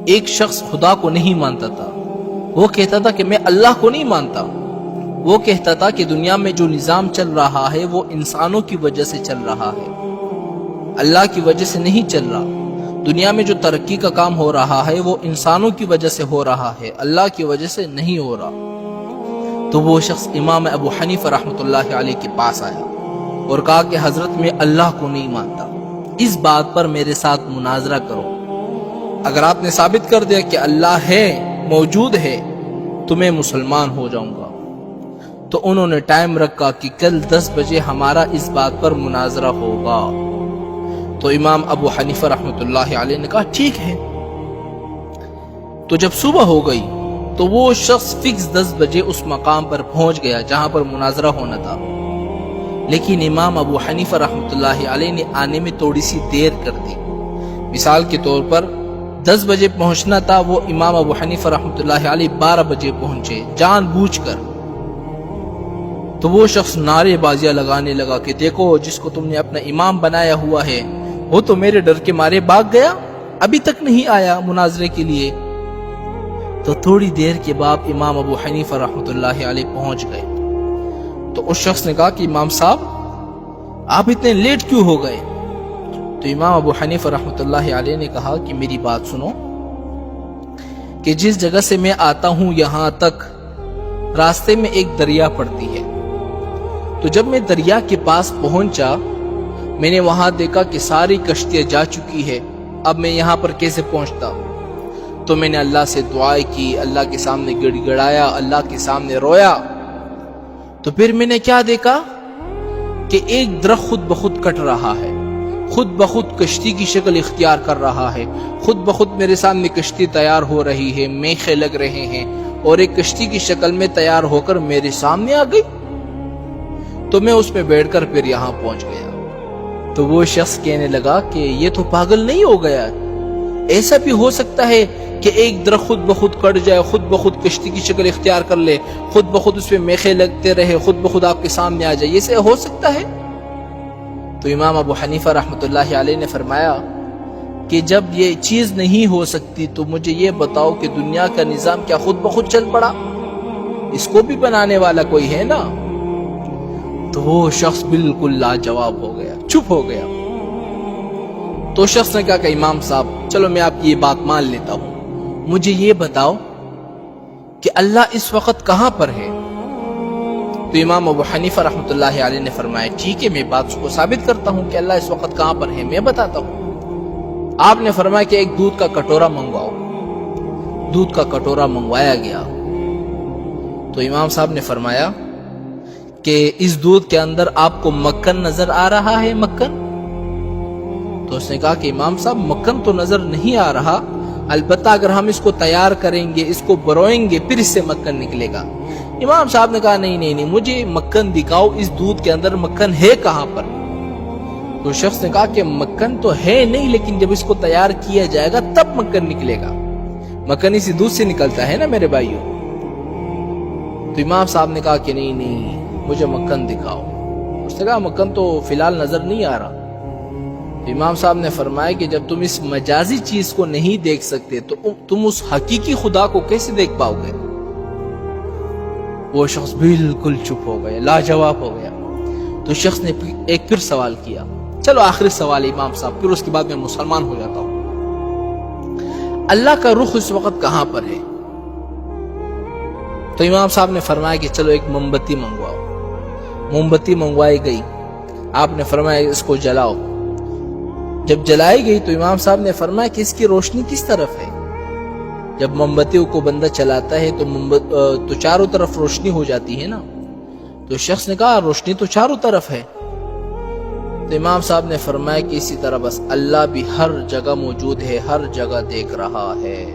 ایک شخص خدا کو نہیں مانتا تھا، وہ کہتا تھا کہ میں اللہ کو نہیں مانتا، وہ کہتا تھا کہ دنیا میں جو نظام چل رہا ہے وہ انسانوں کی وجہ سے چل رہا ہے، اللہ کی وجہ سے نہیں چل رہا، دنیا میں جو ترقی کا کام ہو رہا ہے وہ انسانوں کی وجہ سے ہو رہا ہے، اللہ کی وجہ سے نہیں ہو رہا۔ تو وہ شخص امام ابو حنیفہ رحمۃ اللہ علیہ کے پاس آیا اور کہا کہ حضرت میں اللہ کو نہیں مانتا، اس بات پر میرے ساتھ مناظرہ کرو، اگر آپ نے ثابت کر دیا کہ اللہ ہے، موجود ہے، تو میں مسلمان ہو جاؤں گا۔ تو انہوں نے ٹائم رکھا کہ کل 10 بجے ہمارا اس بات پر مناظرہ ہوگا۔ تو امام ابو حنیفہ رحمۃ اللہ علیہ نے کہا ٹھیک ہے۔ تو جب صبح ہو گئی تو وہ شخص فکس 10 بجے اس مقام پر پہنچ گیا جہاں پر مناظرہ ہونا تھا، لیکن امام ابو حنیفہ رحمۃ اللہ علیہ نے آنے میں تھوڑی سی دیر کر دی۔ مثال کے طور پر 10 بجے پہنچنا تھا، وہ امام ابو حنیفہ رحمۃ اللہ علیہ 12 بجے پہنچے جان بوجھ کر۔ تو وہ شخص نعرے بازیاں لگانے لگا کہ دیکھو جس کو تم نے اپنا امام بنایا ہوا ہے وہ تو میرے ڈر کے مارے بھاگ گیا، ابھی تک نہیں آیا مناظرے کے لیے۔ تو تھوڑی دیر کے بعد امام ابو حنیفہ رحمۃ اللہ علیہ پہنچ گئے۔ تو اس شخص نے کہا کہ امام صاحب آپ اتنے لیٹ کیوں ہو گئے؟ تو امام ابو حنیفہ رحمۃ اللہ علیہ نے کہا کہ میری بات سنو، کہ جس جگہ سے میں آتا ہوں یہاں تک راستے میں ایک دریا پڑتی ہے، تو جب میں دریا کے پاس پہنچا میں نے وہاں دیکھا کہ ساری کشتیاں جا چکی ہے، اب میں یہاں پر کیسے پہنچتا؟ تو میں نے اللہ سے دعائیں کی، اللہ کے سامنے گڑ گڑایا، اللہ کے سامنے رویا۔ تو پھر میں نے کیا دیکھا کہ ایک درخت خود بخود کٹ رہا ہے، خود بخود کشتی کی شکل اختیار کر رہا ہے، خود بخود میرے سامنے کشتی تیار ہو رہی ہے، میخیں لگ رہے ہیں اور ایک کشتی کی شکل میں تیار ہو کر میرے سامنے آ گئی۔ تو میں اس میں بیٹھ کر پھر یہاں پہنچ گیا۔ تو وہ شخص کہنے لگا کہ یہ تو پاگل نہیں ہو گیا، ایسا بھی ہو سکتا ہے کہ ایک درخت خود بخود کٹ جائے، خود بخود کشتی کی شکل اختیار کر لے، خود بخود اس پہ میخیں لگتے رہے، خود بخود آپ کے سامنے آ جائے، یہ سے ہو سکتا ہے؟ تو امام ابو حنیفہ رحمۃ اللہ علیہ نے فرمایا کہ جب یہ چیز نہیں ہو سکتی تو مجھے یہ بتاؤ کہ دنیا کا نظام کیا خود بخود چل پڑا؟ اس کو بھی بنانے والا کوئی ہے نا۔ تو وہ شخص بالکل لاجواب ہو گیا، چپ ہو گیا۔ تو شخص نے کہا کہ امام صاحب چلو میں آپ کی یہ بات مان لیتا ہوں، مجھے یہ بتاؤ کہ اللہ اس وقت کہاں پر ہے؟ تو امام ابو حنیفہ رحمۃ اللہ علیہ نے فرمایا ٹھیک ہے میں بات کو ثابت کرتا ہوں کہ اللہ اس وقت کہاں پر ہے، میں بتاتا ہوں۔ آپ نے فرمایا کہ ایک دودھ کا کٹورا منگواؤ۔ دودھ کا کٹورا منگوایا گیا۔ تو امام صاحب نے فرمایا کہ اس دودھ کے اندر آپ کو مکھن نظر آ رہا ہے؟ مکھن؟ تو اس نے کہا کہ امام صاحب مکھن تو نظر نہیں آ رہا، البتہ اگر ہم اس کو تیار کریں گے، اس کو بروئیں گے، پھر اس سے مکھن نکلے گا۔ امام صاحب نے کہا نہیں مجھے مکھن دکھاؤ، اس دودھ کے اندر مکھن ہے کہاں پر؟ تو شخص نے کہا کہ مکھن تو ہے نہیں، لیکن جب اس کو تیار کیا جائے گا تب مکھن نکلے گا، مکھن اسی دودھ سے نکلتا ہے نا میرے بھائیوں۔ تو امام صاحب نے کہا کہ نہیں مجھے مکھن دکھاؤ۔ اس نے کہا مکھن تو فی الحال نظر نہیں آ رہا۔ تو امام صاحب نے فرمایا کہ جب تم اس مجازی چیز کو نہیں دیکھ سکتے تو تم اس حقیقی خدا کو کیسے دیکھ پاؤ گے؟ وہ شخص بالکل چپ ہو گیا، لاجواب ہو گیا۔ تو شخص نے ایک پھر سوال کیا، چلو آخری سوال امام صاحب، پھر اس کے بعد میں مسلمان ہو جاتا ہوں، اللہ کا رخ اس وقت کہاں پر ہے؟ تو امام صاحب نے فرمایا کہ چلو ایک موم بتی منگواؤ۔ موم بتی منگوائی گئی، آپ نے فرمایا اس کو جلاؤ۔ جب جلائی گئی تو امام صاحب نے فرمایا کہ اس کی روشنی کس طرف ہے؟ جب موم بتی کو بندہ چلاتا ہے تو چاروں طرف روشنی ہو جاتی ہے نا۔ تو شخص نے کہا روشنی تو چاروں طرف ہے۔ تو امام صاحب نے فرمایا کہ اسی طرح بس اللہ بھی ہر جگہ موجود ہے، ہر جگہ دیکھ رہا ہے۔